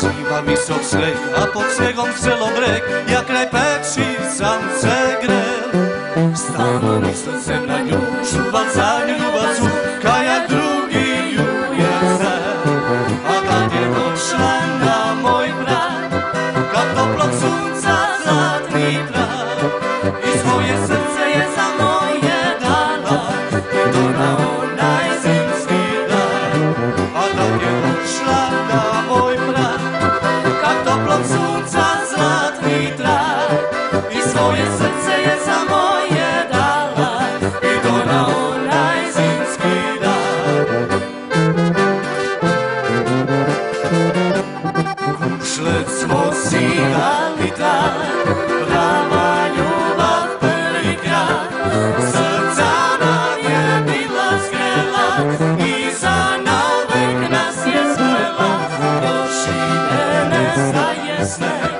Siwa wysok sneg, a pod snegom celobreg, jak kraj peči sam se grel. Stalno myslecem na nju, čuval za nju ljubacu, kajak drugi ju je zel. A kad je došla na moj vrat, kad toplog sunca zlatni trak, i svoje srce je za moje dala, i to na onaj zimski dan. A kad je došla na moj vrat, toplog sunca zlatni trak, i svoje srce je za moje dala, i to na onaj zimski dan. Kušlet smo si dali dan, prava ljubav prvi krat, srca nam je bila zgrela, i za navek nas je spela. Još ide sneg,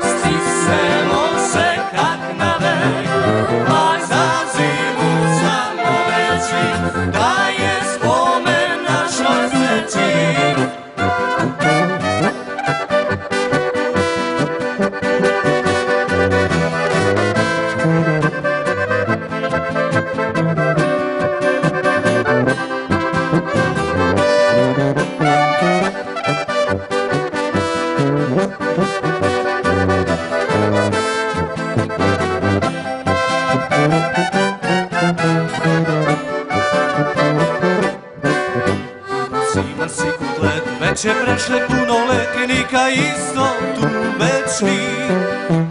stisnemo se kak na vek, a za zimu samo reći da je spomen našoj sreći. Ziman si kutlet, već je prešle punoletnika, isto tu večni.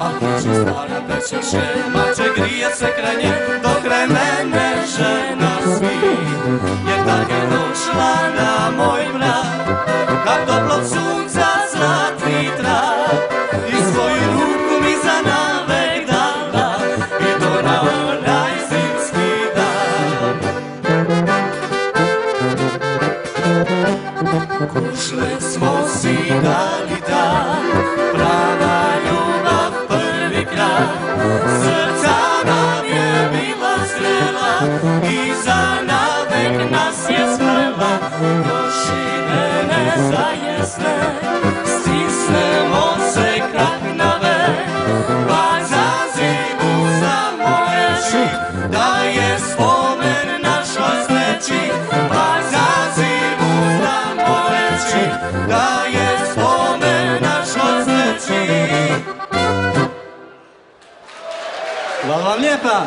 A kući stara večerše, mače grije se kraj nje, dok kraj mene žena svi. Jer tak je došla na moj vrat, kak toplog sunca zlatni trak, i svoju ruku mi za navek dala, i to na onaj zimski dan. Kušlet smo si dali dan, prava ljubav prvi krat, srca nam je bila zgrela, i za navek nas je splela. Još ide nezajesne, stisnemo se kak na vek, pa za zimu samo reći da je spomen našoj sreći, pa za zimu samo reći da je spomen našoj sreći. Hvala vam lijepa!